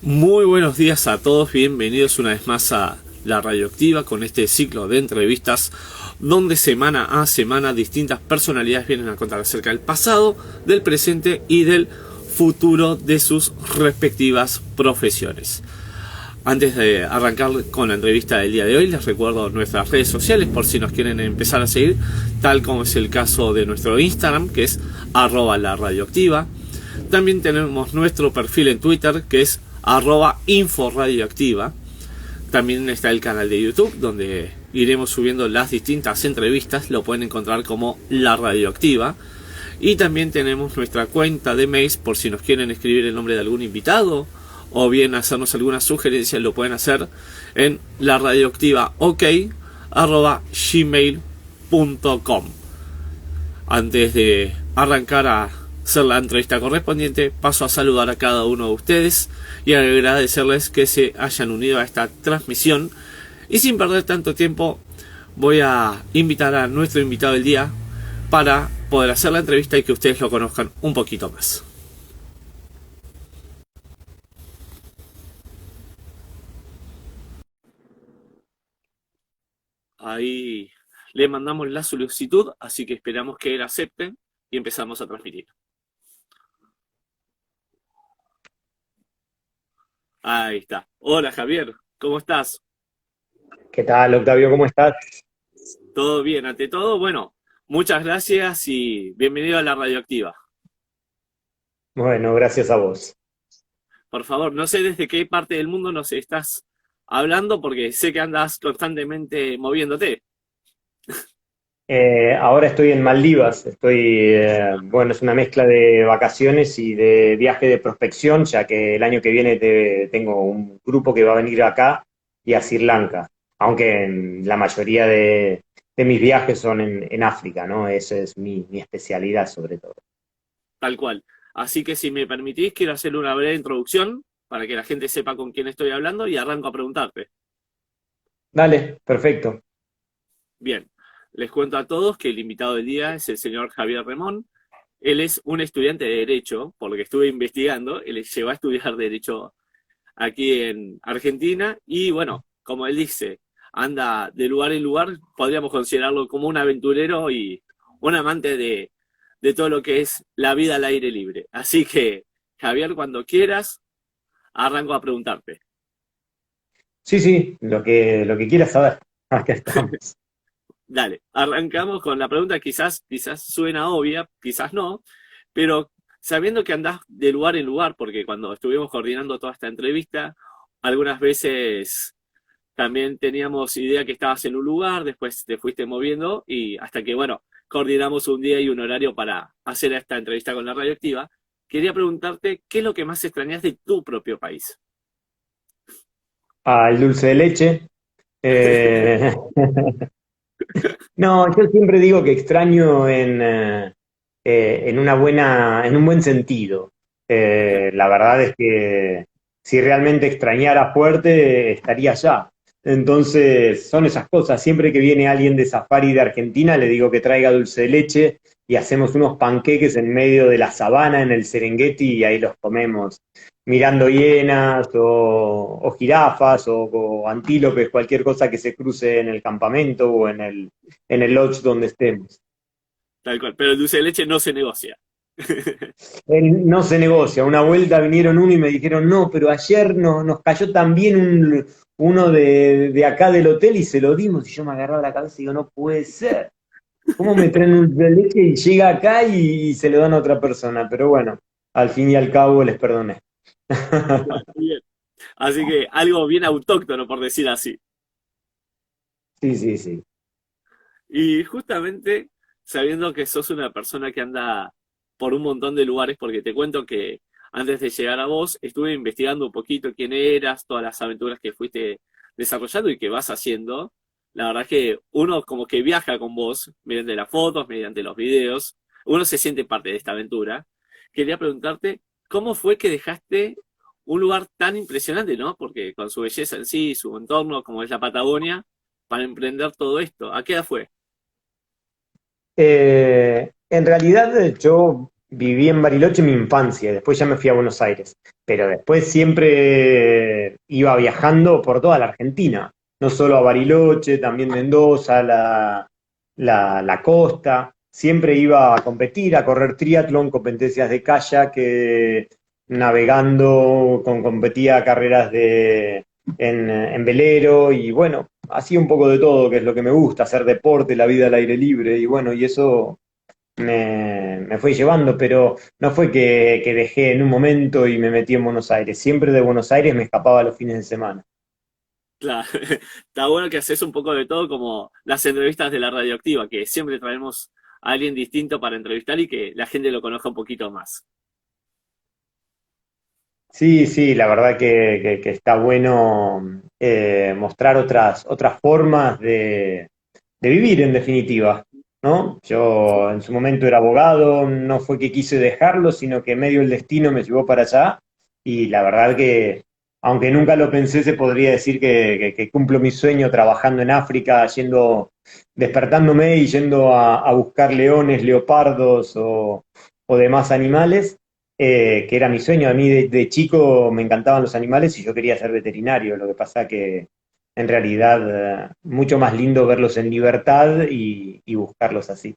Muy buenos días a todos, bienvenidos una vez más a La Radioactiva con este ciclo de entrevistas donde semana a semana distintas personalidades vienen a contar acerca del pasado, del presente y del futuro de sus respectivas profesiones. Antes de arrancar con la entrevista del día de hoy, les recuerdo nuestras redes sociales por si nos quieren empezar a seguir, tal como es el caso de nuestro Instagram, que es @laradioactiva. También tenemos nuestro perfil en Twitter, que es @inforadioactiva. También está el canal de YouTube, donde iremos subiendo las distintas entrevistas, lo pueden encontrar como La Radioactiva. Y también tenemos nuestra cuenta de mails por si nos quieren escribir el nombre de algún invitado o bien hacernos alguna sugerencia, lo pueden hacer en laradioactivaok@gmail.com. Antes de arrancar a hacer la entrevista correspondiente, paso a saludar a cada uno de ustedes y agradecerles que se hayan unido a esta transmisión. Y sin perder tanto tiempo, voy a invitar a nuestro invitado del día para poder hacer la entrevista y que ustedes lo conozcan un poquito más. Ahí le mandamos la solicitud, así que esperamos que él acepte y empezamos a transmitir. Ahí está. Hola Javier, ¿cómo estás? ¿Qué tal, Octavio? ¿Cómo estás? ¿Todo bien? Ante todo, bueno, muchas gracias y bienvenido a la Radioactiva. Bueno, gracias a vos. Por favor, no sé desde qué parte del mundo nos estás hablando porque sé que andas constantemente moviéndote. Ahora estoy en Maldivas. Bueno, es una mezcla de vacaciones y de viaje de prospección, ya que el año que viene tengo un grupo que va a venir acá y a Sri Lanka, aunque la mayoría de mis viajes son en África, ¿no? Esa es mi especialidad sobre todo. Tal cual. Así que si me permitís, quiero hacerle una breve introducción para que la gente sepa con quién estoy hablando y arranco a preguntarte. Dale, perfecto. Bien, les cuento a todos que el invitado del día es el señor Javier Remón. Él es un estudiante de Derecho, por lo que estuve investigando. Él llegó a estudiar Derecho aquí en Argentina y bueno, como él dice, anda de lugar en lugar, podríamos considerarlo como un aventurero y un amante de todo lo que es la vida al aire libre. Así que, Javier, cuando quieras, arranco a preguntarte. Sí, sí, lo que quieras saber. Acá estamos. Dale, arrancamos con la pregunta, quizás suena obvia, quizás no, pero sabiendo que andás de lugar en lugar, porque cuando estuvimos coordinando toda esta entrevista, algunas veces también teníamos idea que estabas en un lugar, después te fuiste moviendo y hasta que, bueno, coordinamos un día y un horario para hacer esta entrevista con la radioactiva. Quería preguntarte, ¿qué es lo que más extrañas de tu propio país? Al dulce de leche. Eh, No, yo siempre digo que extraño en un buen sentido. Claro, La verdad es que si realmente extrañara fuerte, estaría allá. Entonces, son esas cosas. Siempre que viene alguien de Safari de Argentina, le digo que traiga dulce de leche y hacemos unos panqueques en medio de la sabana en el Serengeti y ahí los comemos mirando hienas o jirafas o antílopes, cualquier cosa que se cruce en el campamento o en el lodge donde estemos. tal cual, pero el dulce de leche no se negocia. No se negocia. Una vuelta vinieron uno y me dijeron, no, pero ayer nos cayó también uno de acá del hotel y se lo dimos. Y yo me agarraba la cabeza y digo, no puede ser. ¿Cómo me traen un dulce de leche y llega acá y se lo dan a otra persona? Pero bueno, al fin y al cabo les perdoné. Bueno, bien. Así que algo bien autóctono, por decir así. Sí, sí, sí. Y justamente sabiendo que sos una persona que anda por un montón de lugares, porque te cuento que antes de llegar a vos estuve investigando un poquito quién eras, todas las aventuras que fuiste desarrollando y que vas haciendo. La verdad es que uno como que viaja con vos, mediante las fotos, mediante los videos, uno se siente parte de esta aventura. Quería preguntarte, ¿cómo fue que dejaste un lugar tan impresionante, ¿no? Porque con su belleza en sí, su entorno, como es la Patagonia, para emprender todo esto. ¿A qué edad fue? En realidad, yo viví en Bariloche mi infancia, después ya me fui a Buenos Aires, pero después siempre iba viajando por toda la Argentina, no solo a Bariloche, también Mendoza, la costa, siempre iba a competir, a correr triatlón, competencias de kayak, navegando, competía carreras en velero y bueno, hacía un poco de todo, que es lo que me gusta, hacer deporte, la vida al aire libre y bueno, y eso me fue llevando, pero no fue que dejé en un momento y me metí en Buenos Aires. Siempre de Buenos Aires me escapaba los fines de semana. Claro, está bueno que haces un poco de todo como las entrevistas de la radioactiva, que siempre traemos a alguien distinto para entrevistar y que la gente lo conozca un poquito más. Sí, sí, la verdad que está bueno mostrar otras formas de vivir en definitiva, ¿no? Yo en su momento era abogado, no fue que quise dejarlo, sino que medio el destino me llevó para allá y la verdad que, aunque nunca lo pensé, se podría decir que cumplo mi sueño trabajando en África, despertándome y yendo a buscar leones, leopardos o demás animales, que era mi sueño. A mí de chico me encantaban los animales y yo quería ser veterinario, lo que pasa que en realidad mucho más lindo verlos en libertad y buscarlos así.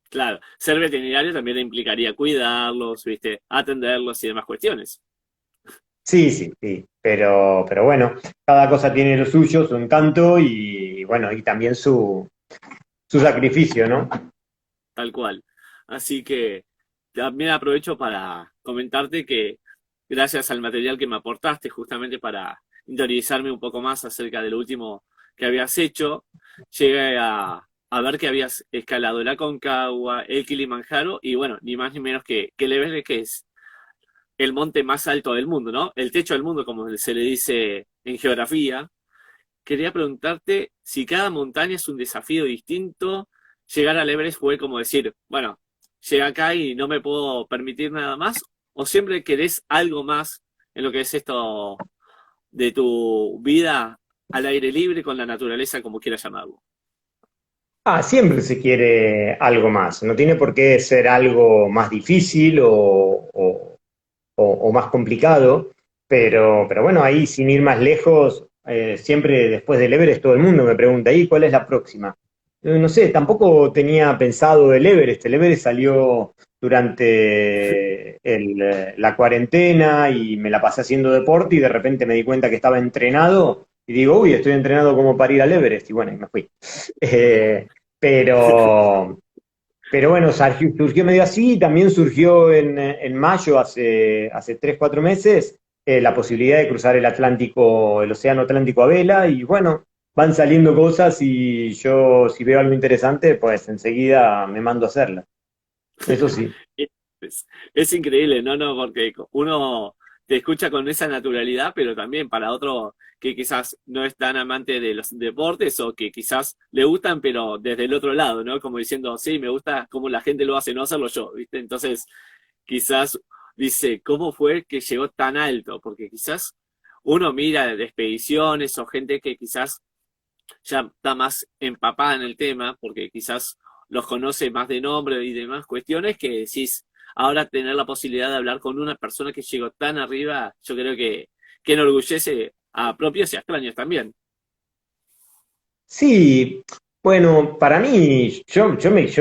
Claro, ser veterinario también implicaría cuidarlos, ¿viste? Atenderlos y demás cuestiones. Sí, sí, sí, pero bueno, cada cosa tiene lo suyo, su encanto y bueno, y también su sacrificio, ¿no? Tal cual. Así que también aprovecho para comentarte que gracias al material que me aportaste justamente para interiorizarme un poco más acerca de lo último que habías hecho, llegué a ver que habías escalado el Aconcagua, el Kilimanjaro y bueno, ni más ni menos que el Everest, que es el monte más alto del mundo, ¿no? El techo del mundo, como se le dice en geografía. Quería preguntarte si cada montaña es un desafío distinto. Llegar al Everest fue como decir, bueno, llegué acá y no me puedo permitir nada más, o siempre querés algo más en lo que es esto de tu vida al aire libre con la naturaleza, como quieras llamarlo. Ah, siempre se quiere algo más, no tiene por qué ser algo más difícil o más complicado, pero bueno, ahí sin ir más lejos, siempre después del Everest todo el mundo me pregunta, ¿y cuál es la próxima? No sé, tampoco tenía pensado el Everest salió durante la cuarentena y me la pasé haciendo deporte y de repente me di cuenta que estaba entrenado y digo, uy, estoy entrenado como para ir al Everest y bueno, y me fui. Eh, pero, pero bueno, surgió medio así, también surgió en mayo, hace 3, 4 meses, la posibilidad de cruzar el Atlántico, el Océano Atlántico a vela, y bueno, van saliendo cosas y yo si veo algo interesante, pues enseguida me mando a hacerla. Eso sí. Es increíble, ¿no? No, porque uno te escucha con esa naturalidad, pero también para otro que quizás no es tan amante de los deportes o que quizás le gustan, pero desde el otro lado, ¿no? Como diciendo, sí, me gusta cómo la gente lo hace, no hacerlo yo, ¿viste? Entonces, quizás dice, ¿cómo fue que llegó tan alto? Porque quizás uno mira de expediciones o gente que quizás ya está más empapada en el tema, porque quizás los conoce más de nombre y demás cuestiones, que decís, ahora tener la posibilidad de hablar con una persona que llegó tan arriba, yo creo que enorgullece a propios y a extraños también. Sí, bueno, para mí, yo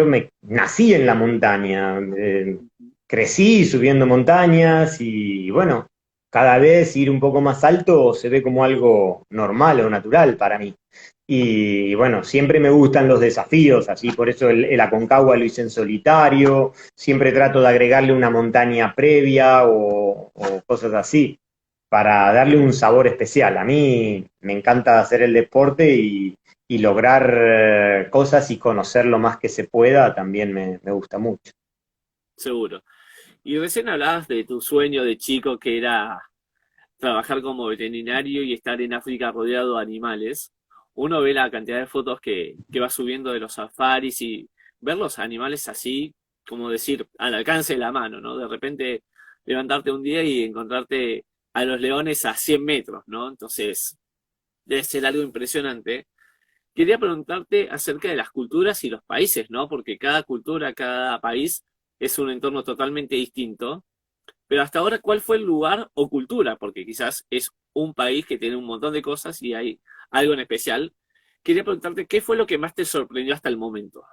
me nací en la montaña, crecí subiendo montañas y bueno, cada vez ir un poco más alto se ve como algo normal o natural para mí. Y bueno, siempre me gustan los desafíos, así por eso el Aconcagua lo hice en solitario, siempre trato de agregarle una montaña previa o cosas así, para darle un sabor especial. A mí me encanta hacer el deporte y lograr cosas y conocer lo más que se pueda también me gusta mucho. Seguro. Y recién hablabas de tu sueño de chico que era trabajar como veterinario y estar en África rodeado de animales. Uno ve la cantidad de fotos que va subiendo de los safaris y ver los animales así, como decir, al alcance de la mano, ¿no? De repente levantarte un día y encontrarte a los leones a 100 metros, ¿no? Entonces, debe ser algo impresionante. Quería preguntarte acerca de las culturas y los países, ¿no? Porque cada cultura, cada país es un entorno totalmente distinto. Pero hasta ahora, ¿cuál fue el lugar o cultura? Porque quizás es un país que tiene un montón de cosas y hay algo en especial. Quería preguntarte, ¿qué fue lo que más te sorprendió hasta el momento?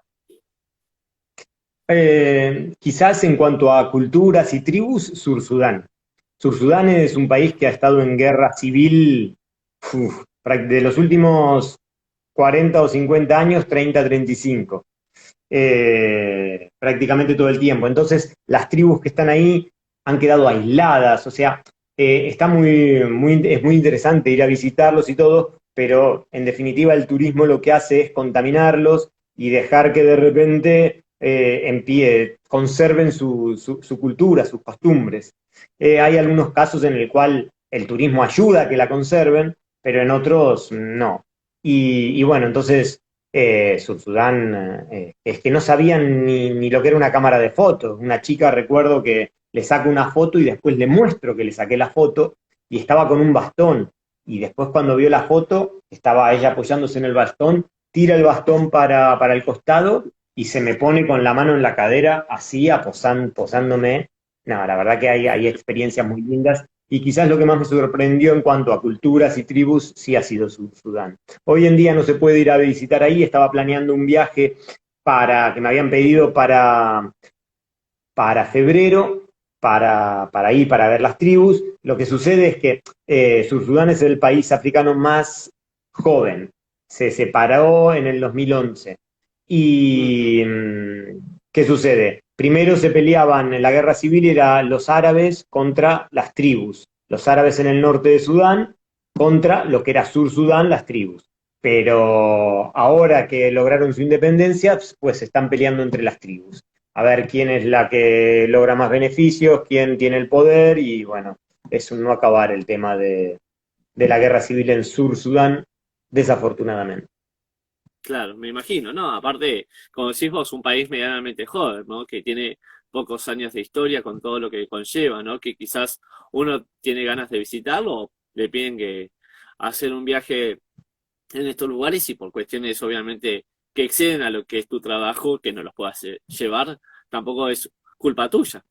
Quizás en cuanto a culturas y tribus, Sur Sudán. Sur Sudán es un país que ha estado en guerra civil de los últimos 40 o 50 años, 30, 35, prácticamente todo el tiempo. Entonces, las tribus que están ahí han quedado aisladas, o sea, está es muy interesante ir a visitarlos y todo, pero en definitiva el turismo lo que hace es contaminarlos y dejar que de repente conserven su cultura, sus costumbres. Hay algunos casos en el cual el turismo ayuda a que la conserven, pero en otros no. Y bueno, entonces Sur Sudán es que no sabían ni lo que era una cámara de fotos. Una chica, recuerdo que le saco una foto y después le muestro que le saqué la foto y estaba con un bastón. Y después cuando vio la foto, estaba ella apoyándose en el bastón, tira el bastón para el costado y se me pone con la mano en la cadera, así, posándome. No, la verdad que hay experiencias muy lindas y quizás lo que más me sorprendió en cuanto a culturas y tribus sí ha sido Sudán. Hoy en día no se puede ir a visitar ahí, estaba planeando un viaje que me habían pedido para febrero, para ir, para ver las tribus. Lo que sucede es que Sudán es el país africano más joven, se separó en el 2011. ¿Y qué sucede? Primero se peleaban en la guerra civil, eran los árabes contra las tribus. Los árabes en el norte de Sudán contra lo que era Sur Sudán, las tribus. Pero ahora que lograron su independencia, pues se están peleando entre las tribus. A ver quién es la que logra más beneficios, quién tiene el poder, y bueno, es un no acabar el tema de la guerra civil en Sur Sudán, desafortunadamente. Claro, me imagino, ¿no? Aparte, como decís vos, un país medianamente joven, ¿no? Que tiene pocos años de historia con todo lo que conlleva, ¿no? Que quizás uno tiene ganas de visitarlo, le piden que hacer un viaje en estos lugares y por cuestiones obviamente que exceden a lo que es tu trabajo, que no los puedas llevar, tampoco es culpa tuya.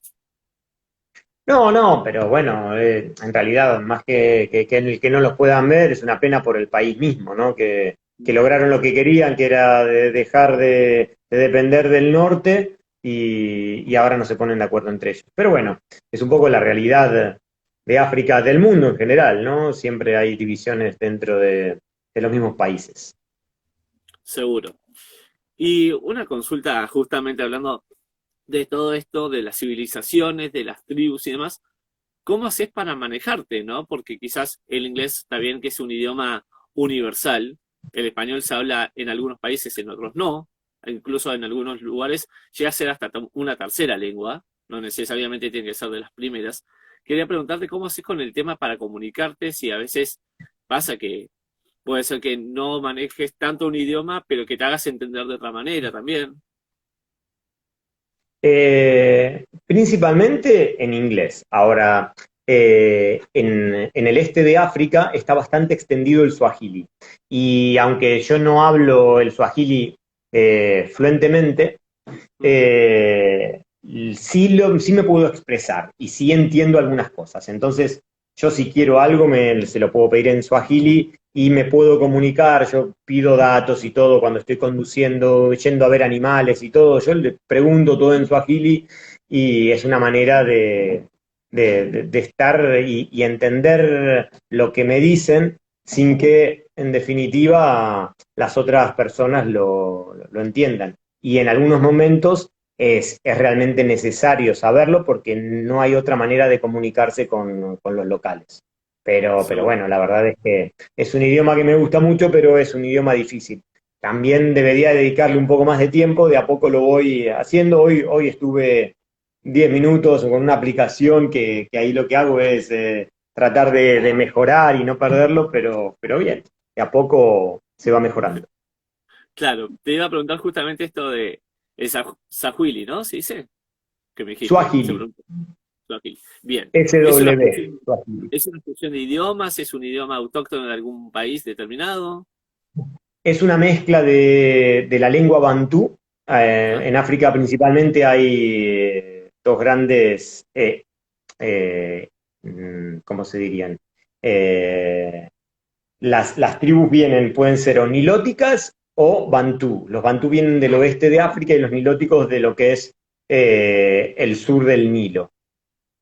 No, no, pero bueno, en realidad, más que el que no los puedan ver, es una pena por el país mismo, ¿no? Que lograron lo que querían, que era dejar de depender del norte, y ahora no se ponen de acuerdo entre ellos. Pero bueno, es un poco la realidad de África, del mundo en general, ¿no? Siempre hay divisiones dentro de los mismos países. Seguro. Y una consulta justamente hablando de todo esto, de las civilizaciones, de las tribus y demás, ¿cómo haces para manejarte, no? Porque quizás el inglés está bien que es un idioma universal, el español se habla en algunos países, en otros no, incluso en algunos lugares llega a ser hasta una tercera lengua, no necesariamente tiene que ser de las primeras. Quería preguntarte cómo haces con el tema para comunicarte, si a veces pasa que puede ser que no manejes tanto un idioma, pero que te hagas entender de otra manera también. Principalmente en inglés. Ahora, en el este de África está bastante extendido el suajili. Y aunque yo no hablo el suajili fluentemente, eh, sí me puedo expresar y sí entiendo algunas cosas. Entonces, yo si quiero algo se lo puedo pedir en Swahili y me puedo comunicar. Yo pido datos y todo cuando estoy conduciendo, yendo a ver animales y todo. Yo le pregunto todo en Swahili y es una manera de estar y entender lo que me dicen sin que, en definitiva, las otras personas lo entiendan. Y en algunos momentos es realmente necesario saberlo porque no hay otra manera de comunicarse con los locales. Pero Seguro. bueno, la verdad es que es un idioma que me gusta mucho, pero es un idioma difícil. También debería dedicarle un poco más de tiempo, de a poco lo voy haciendo. Hoy estuve 10 minutos con una aplicación que ahí lo que hago es tratar de mejorar y no perderlo, pero bien, de a poco se va mejorando. Claro, te iba a preguntar justamente esto de el Sahuili, ¿no? ¿Se dice? Que me dijiste, se Swahili, pronuncia Swahili. Bien. SW, Swahili. ¿Es una fusión de idiomas? ¿Es un idioma autóctono de algún país determinado? Es una mezcla de la lengua bantú Ajá. En África principalmente hay dos grandes, ¿cómo se dirían? Eh, las tribus pueden ser o nilóticas o bantú. Los bantú vienen del oeste de África y los nilóticos de lo que es el sur del Nilo.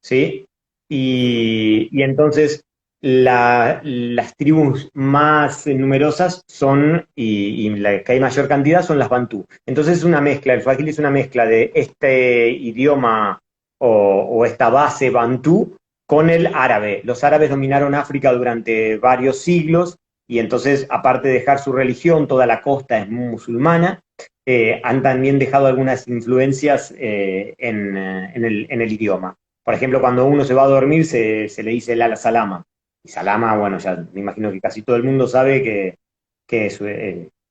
¿Sí? Ujú. Y entonces las tribus más numerosas son, y la que hay mayor cantidad son las bantú. Entonces es una mezcla, el swahili es una mezcla de este idioma o esta base bantú con el árabe. Los árabes dominaron África durante varios siglos y entonces, aparte de dejar su religión, toda la costa es musulmana. Han también dejado algunas influencias en el idioma. Por ejemplo, cuando uno se va a dormir se le dice la salama. Y salama, bueno, ya me imagino que casi todo el mundo sabe que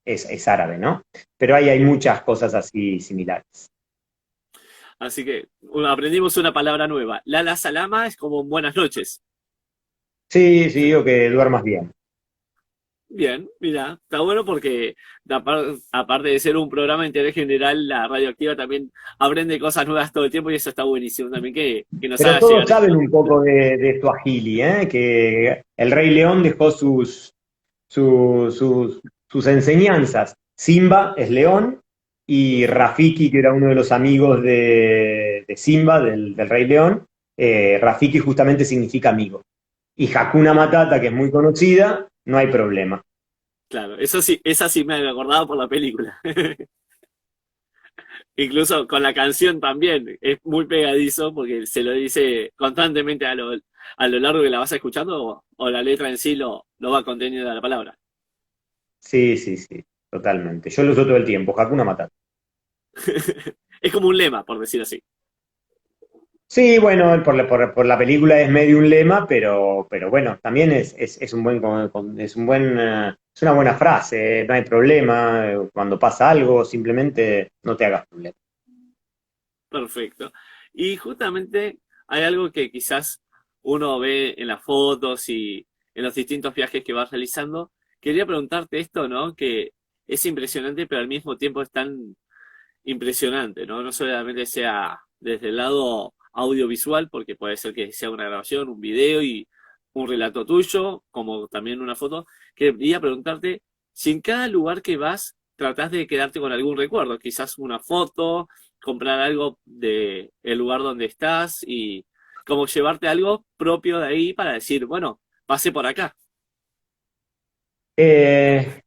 es árabe, ¿no? Pero ahí hay muchas cosas así similares. Así que aprendimos una palabra nueva. Lala Salama es como buenas noches. Sí, sí, digo que duermas bien. Bien, mira, está bueno porque aparte de ser un programa de interés general, la radioactiva también aprende cosas nuevas todo el tiempo y eso está buenísimo también que nos Pero haga todos llegar saben esto. un poco de Swahili, ¿eh? Que el Rey León dejó sus enseñanzas. Simba es león y Rafiki, que era uno de los amigos de Simba, del Rey León, Rafiki justamente significa amigo. Y Hakuna Matata, que es muy conocida, no hay problema. Claro, eso sí, esa sí me he acordado por la película. Incluso con la canción también es muy pegadizo porque se lo dice constantemente a lo largo que la vas escuchando o la letra en sí lo va conteniendo la palabra. Sí, sí, sí, totalmente. Yo lo uso todo el tiempo, Hakuna Matata. Es como un lema, por decir así. Sí, bueno, por la película es medio un lema, pero bueno, también es un es una buena frase, no hay problema, cuando pasa algo, simplemente no te hagas problema. Perfecto. Y justamente hay algo que quizás uno ve en las fotos y en los distintos viajes que vas realizando. Quería preguntarte esto, ¿no? Que es impresionante, pero al mismo tiempo es tan impresionante, ¿no? No solamente sea desde el lado audiovisual, porque puede ser que sea una grabación, un video y un relato tuyo, como también una foto. Quería preguntarte si en cada lugar que vas tratás de quedarte con algún recuerdo, quizás una foto, comprar algo de el lugar donde estás y como llevarte algo propio de ahí para decir, bueno, pasé por acá. Eh,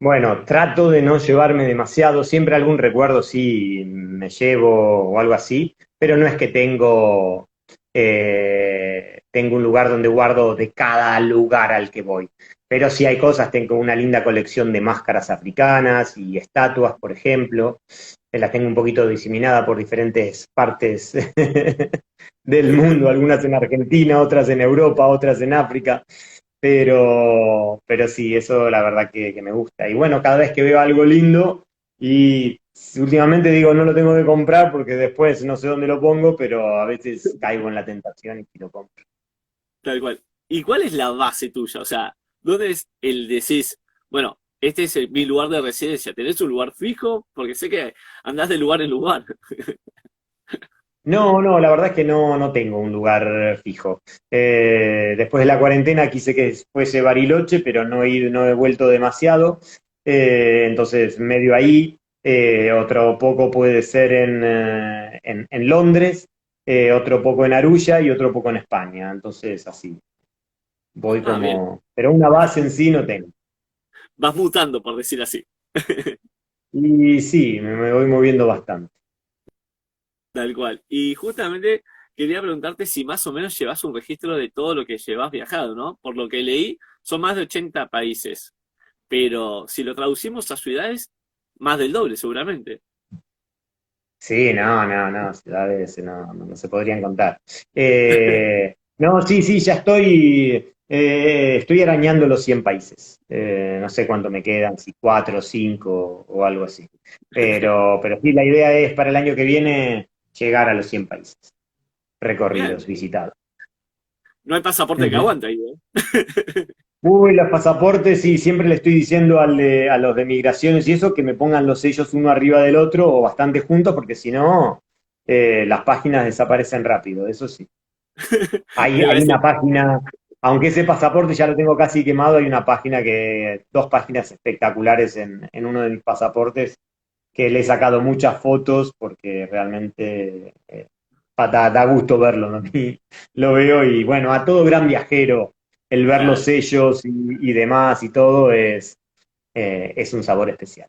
bueno, trato de no llevarme demasiado, siempre algún recuerdo sí me llevo o algo así, pero no es que tengo un lugar donde guardo de cada lugar al que voy. Pero sí hay cosas, tengo una linda colección de máscaras africanas y estatuas, por ejemplo. Las tengo un poquito diseminada por diferentes partes del mundo, algunas en Argentina, otras en Europa, otras en África. Pero sí, eso la verdad que me gusta. Y bueno, cada vez que veo algo lindo y últimamente digo no lo tengo que comprar porque después no sé dónde lo pongo, pero a veces caigo en la tentación y lo compro. Tal cual. ¿Y cuál es la base tuya? O sea, ¿dónde es el decís, bueno, este es mi lugar de residencia? ¿Tenés un lugar fijo? Porque sé que andás de lugar en lugar. No, no, la verdad es que no tengo un lugar fijo. Después de la cuarentena quise que fuese Bariloche, pero no he vuelto demasiado. Entonces, medio ahí. Otro poco puede ser en Londres, otro poco en Arulla y otro poco en España. Entonces, así, voy Ah, bien. como. Pero una base en sí no tengo. Vas mutando, por decir así. Y sí, me voy moviendo bastante. Tal cual. Y justamente quería preguntarte si más o menos llevas un registro de todo lo que llevas viajado, ¿no? Por lo que leí, son más de 80 países. Pero si lo traducimos a ciudades, más del doble, seguramente. Sí, no, ciudades no se podrían contar. No, sí, sí, ya estoy arañando los 100 países. No sé cuánto me quedan, si cuatro, cinco o algo así. Pero sí, la idea es para el año que viene llegar a los 100 países recorridos, Bien. visitados. No hay pasaporte que Ujú. aguante ahí, ¿eh? Uy, los pasaportes, sí, siempre le estoy diciendo a los de migraciones y eso que me pongan los sellos uno arriba del otro o bastante juntos, porque si no, las páginas desaparecen rápido, eso sí. Me Hay parece, una página, aunque ese pasaporte ya lo tengo casi quemado, hay una página dos páginas espectaculares en uno de mis pasaportes que le he sacado muchas fotos porque realmente da gusto verlo, ¿no? Y lo veo y bueno, a todo gran viajero, el ver los claro. sellos y demás y todo es un sabor especial.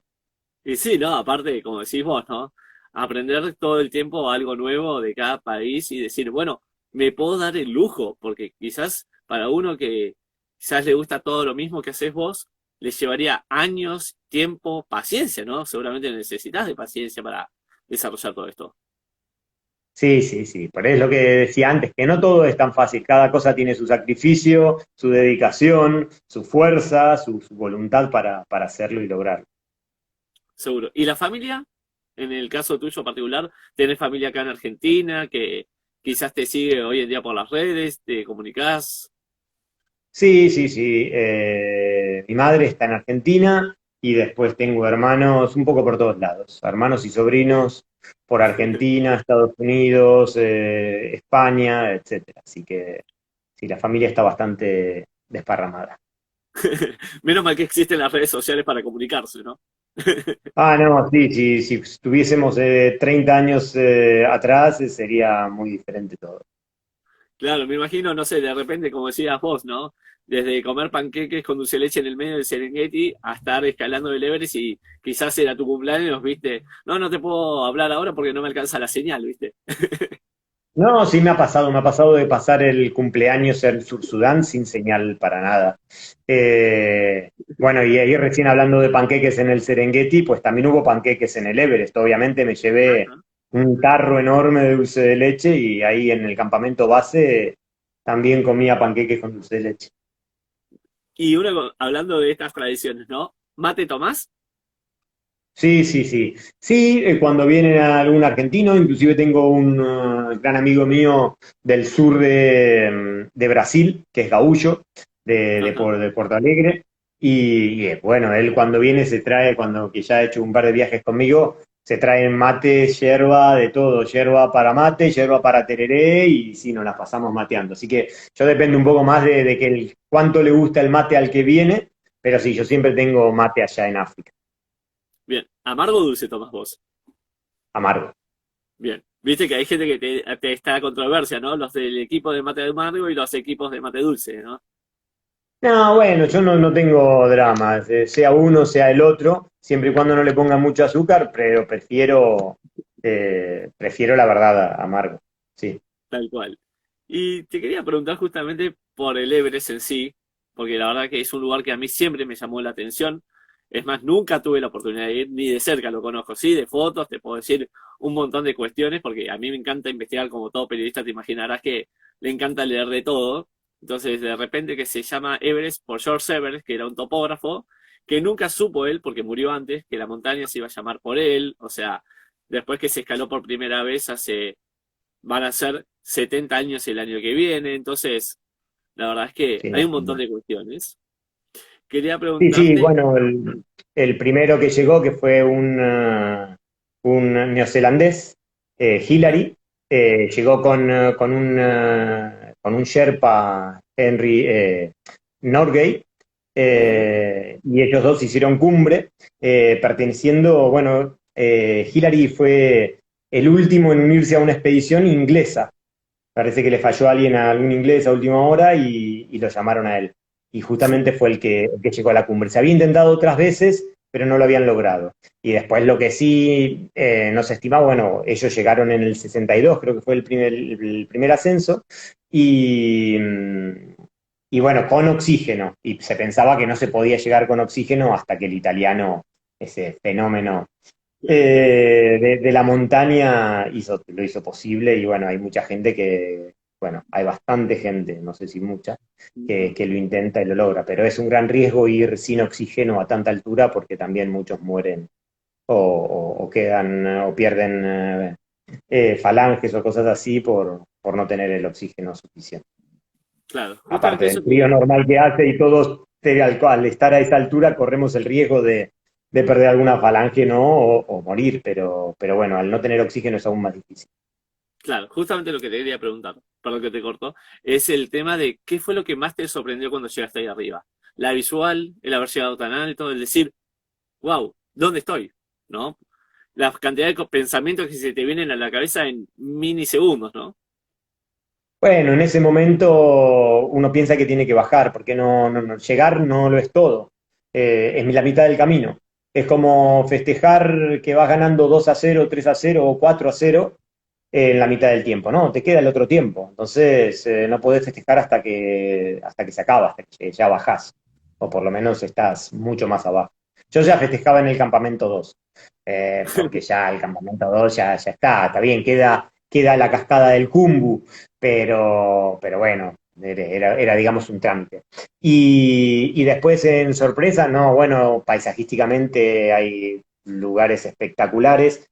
Y sí, ¿no? Aparte, como decís vos, ¿no? Aprender todo el tiempo algo nuevo de cada país y decir, bueno, me puedo dar el lujo, porque quizás para uno que quizás le gusta todo lo mismo que haces vos, le llevaría años, tiempo, paciencia, ¿no? Seguramente necesitas de paciencia para desarrollar todo esto. Sí, sí, sí, por eso es lo que decía antes, que no todo es tan fácil, cada cosa tiene su sacrificio, su dedicación, su fuerza, su voluntad para hacerlo y lograrlo. Seguro. ¿Y la familia? En el caso tuyo particular, ¿tenés familia acá en Argentina que quizás te sigue hoy en día por las redes, te comunicás? Sí, sí, sí. Mi madre está en Argentina y después tengo hermanos un poco por todos lados, hermanos y sobrinos por Argentina, Estados Unidos, España, etcétera. Así que sí, la familia está bastante desparramada. Menos mal que existen las redes sociales para comunicarse, ¿no? Ah, no, sí, sí, si estuviésemos 30 años atrás sería muy diferente todo. Claro, me imagino, no sé, de repente, como decías vos, ¿no? Desde comer panqueques con dulce de leche en el medio del Serengeti a estar escalando el Everest y quizás era tu cumpleaños, ¿viste? No, no te puedo hablar ahora porque no me alcanza la señal, ¿viste? No, sí me ha pasado de pasar el cumpleaños en Sur Sudán sin señal para nada. Bueno, y ahí recién hablando de panqueques en el Serengeti, pues también hubo panqueques en el Everest. Obviamente me llevé Ajá. un tarro enorme de dulce de leche y ahí en el campamento base también comía panqueques con dulce de leche. Y uno, hablando de estas tradiciones, ¿no? ¿Mate tomás? Sí, sí, sí. Sí, cuando viene algún argentino, inclusive tengo un gran amigo mío del sur de Brasil, que es gaúcho, Ajá. De Porto Alegre, bueno, él cuando viene se trae, cuando que ya ha hecho un par de viajes conmigo, se trae mate, yerba, de todo, yerba para mate, yerba para tereré, y sí, nos las pasamos mateando. Así que yo depende un poco más de que cuánto le gusta el mate al que viene, pero sí, yo siempre tengo mate allá en África, Bien. ¿Amargo o dulce tomás vos? amargo. Bien. Viste que hay gente que te está la controversia, ¿no? Los del equipo de mate amargo y los equipos de mate dulce, ¿no? No, bueno, yo no tengo dramas, sea uno, sea el otro, siempre y cuando no le pongan mucho azúcar, pero prefiero la verdad amargo, sí. Tal cual. Y te quería preguntar justamente por el Everest en sí, porque la verdad que es un lugar que a mí siempre me llamó la atención. Es más, nunca tuve la oportunidad de ir, ni de cerca lo conozco. Sí, de fotos, te puedo decir un montón de cuestiones, porque a mí me encanta investigar, como todo periodista, te imaginarás que le encanta leer de todo. Entonces, de repente que se llama Everest por George Everest, que era un topógrafo, que nunca supo él, porque murió antes, que la montaña se iba a llamar por él. O sea, después que se escaló por primera vez hace van a ser 70 años el año que viene, entonces la verdad es que Sí, hay un montón de cuestiones. Quería sí, sí, preguntarte, bueno, el primero que llegó, que fue un neozelandés, Hillary, llegó con un Sherpa, Henry Norgay, y ellos dos hicieron cumbre, perteneciendo, bueno, Hillary fue el último en unirse a una expedición inglesa. Parece que le falló a alguien, a algún inglés a última hora y lo llamaron a él. Y justamente fue el que llegó a la cumbre. Se había intentado otras veces, pero no lo habían logrado. Y después lo que sí no se estimaba, bueno, ellos llegaron en el 62, creo que fue el primer ascenso, y, y bueno, con oxígeno. Y se pensaba que no se podía llegar con oxígeno hasta que el italiano, ese fenómeno de la montaña lo hizo posible y bueno, hay mucha gente bueno, hay bastante gente, no sé si mucha, que lo intenta y lo logra, pero es un gran riesgo ir sin oxígeno a tanta altura porque también muchos mueren o quedan o pierden falanges o cosas así por no tener el oxígeno suficiente. claro, Aparte justamente del eso frío te... normal que hace y todo, al estar a esa altura corremos el riesgo de perder alguna falange, ¿no? O morir, pero bueno, al no tener oxígeno es aún más difícil. Claro, justamente lo que te quería preguntar, perdón que te corto, es el tema de qué fue lo que más te sorprendió cuando llegaste ahí arriba. La visual, el haber llegado tan alto, el decir, wow, ¿dónde estoy? ¿No? La cantidad de pensamientos que se te vienen a la cabeza en minisegundos, ¿no? Bueno, en ese momento uno piensa que tiene que bajar, porque llegar no lo es todo. Es la mitad del camino. Es como festejar que vas ganando 2-0, 3-0 o 4-0 en la mitad del tiempo, ¿no? Te queda el otro tiempo. Entonces, no podés festejar hasta que se acaba, hasta que ya bajás. O por lo menos estás mucho más abajo. Yo ya festejaba en el campamento 2, porque ya el campamento 2 ya está bien, queda la cascada del Cumbu, pero bueno, era, digamos un trámite. Y después en sorpresa, no, bueno, paisajísticamente hay lugares espectaculares.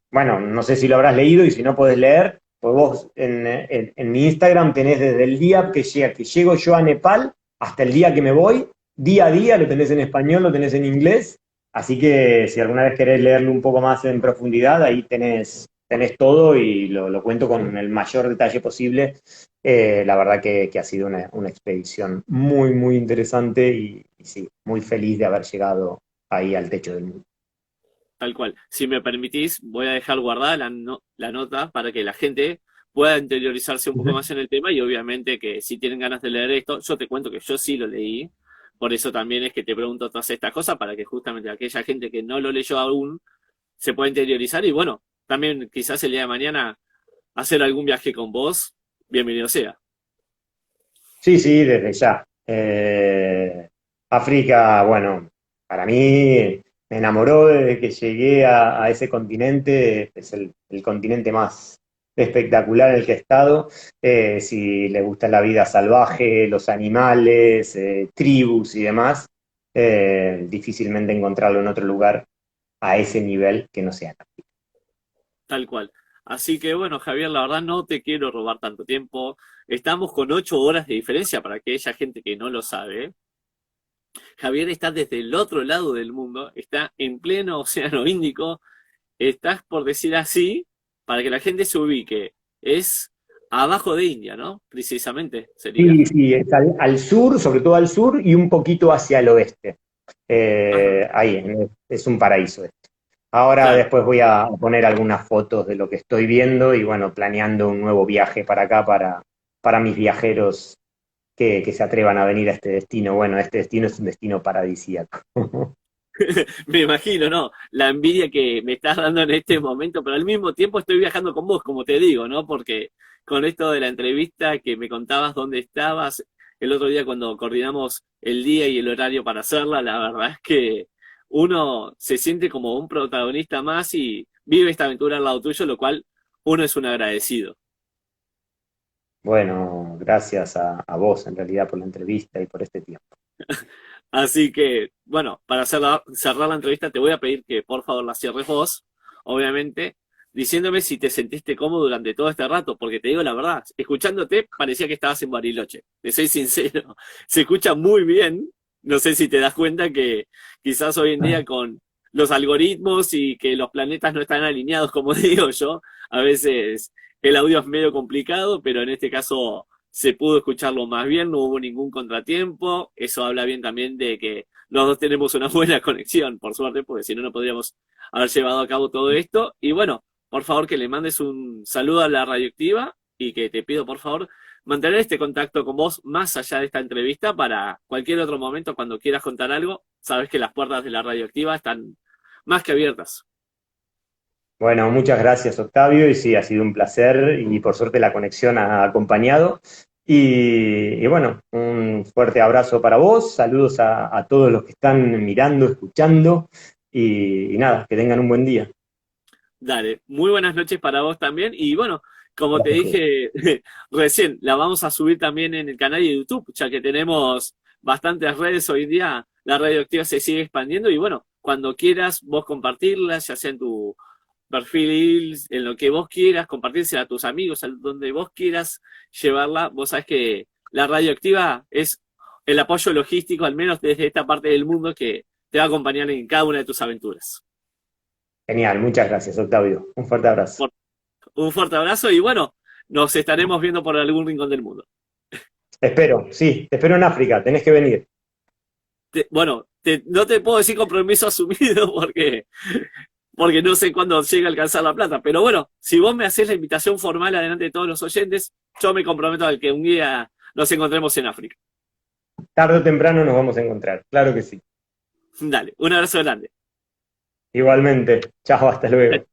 Bueno, no sé si lo habrás leído y si no podés leer, pues vos en mi Instagram tenés desde el día que llego yo a Nepal hasta el día que me voy, día a día, lo tenés en español, lo tenés en inglés, así que si alguna vez querés leerlo un poco más en profundidad, ahí tenés todo y lo cuento con el mayor detalle posible. La verdad que ha sido una expedición muy, muy interesante y sí, muy feliz de haber llegado ahí al techo del mundo. Tal cual. Si me permitís, voy a dejar guardada la nota para que la gente pueda interiorizarse un poco Ujú. más en el tema y obviamente que si tienen ganas de leer esto, yo te cuento que yo sí lo leí. Por eso también es que te pregunto todas estas cosas para que justamente aquella gente que no lo leyó aún se pueda interiorizar y bueno, también quizás el día de mañana hacer algún viaje con vos, bienvenido sea. Sí, sí, desde ya. África, bueno, para mí me enamoró desde que llegué a ese continente, es el continente más espectacular en el que he estado. Si le gusta la vida salvaje, los animales, tribus y demás, difícilmente encontrarlo en otro lugar a ese nivel que no sea. Tal cual. Así que bueno, Javier, la verdad no te quiero robar tanto tiempo. Estamos con 8 horas de diferencia para aquella gente que no lo sabe. Javier está desde el otro lado del mundo, está en pleno océano Índico, estás por decir así, para que la gente se ubique, es abajo de India, ¿no? Precisamente sería. Sí, sí, es al sur, sobre todo al sur y un poquito hacia el oeste. Ajá, Ahí, es un paraíso. Ahora claro. después voy a poner algunas fotos de lo que estoy viendo y bueno, planeando un nuevo viaje para acá para mis viajeros que se atrevan a venir a este destino. Bueno, este destino es un destino paradisíaco. Me imagino, ¿no? La envidia que me estás dando en este momento, pero al mismo tiempo estoy viajando con vos, como te digo, ¿no? Porque con esto de la entrevista que me contabas dónde estabas el otro día cuando coordinamos el día y el horario para hacerla, la verdad es que uno se siente como un protagonista más y vive esta aventura al lado tuyo, lo cual uno es un agradecido. Bueno, gracias a vos en realidad por la entrevista y por este tiempo. Así que, bueno, para cerrar la entrevista te voy a pedir que por favor la cierres vos, obviamente, diciéndome si te sentiste cómodo durante todo este rato, porque te digo la verdad, escuchándote parecía que estabas en Bariloche, te soy sincero, se escucha muy bien, no sé si te das cuenta que quizás hoy en día con los algoritmos y que los planetas no están alineados, como digo yo, a veces el audio es medio complicado, pero en este caso se pudo escucharlo más bien, no hubo ningún contratiempo. Eso habla bien también de que los dos tenemos una buena conexión, por suerte, porque si no, no podríamos haber llevado a cabo todo esto. Y bueno, por favor que le mandes un saludo a la radioactiva y que te pido, por favor, mantener este contacto con vos más allá de esta entrevista para cualquier otro momento cuando quieras contar algo. Sabes que las puertas de la radioactiva están más que abiertas. Bueno, muchas gracias Octavio y sí, ha sido un placer y por suerte la conexión ha acompañado. Y bueno, un fuerte abrazo para vos, saludos a todos los que están mirando, escuchando y nada, que tengan un buen día. Dale, muy buenas noches para vos también. Y bueno, como te Gracias. dije recién, la vamos a subir también en el canal de YouTube, ya que tenemos bastantes redes hoy en día. La radioactiva se sigue expandiendo y bueno, cuando quieras vos compartirla, ya sea en tu perfil, en lo que vos quieras, compartírsela a tus amigos, a donde vos quieras llevarla. Vos sabés que la radioactiva es el apoyo logístico, al menos desde esta parte del mundo, que te va a acompañar en cada una de tus aventuras. Genial, muchas gracias, Octavio. Un fuerte abrazo. Un fuerte abrazo y bueno, nos estaremos viendo por algún rincón del mundo. Te espero, sí, te espero en África, tenés que venir. No te puedo decir compromiso asumido porque no sé cuándo llega a alcanzar la plata, pero bueno, si vos me haces la invitación formal adelante de todos los oyentes, yo me comprometo a que un día nos encontremos en África. Tarde o temprano nos vamos a encontrar, claro que sí. Dale, un abrazo grande. Igualmente, chao, hasta luego.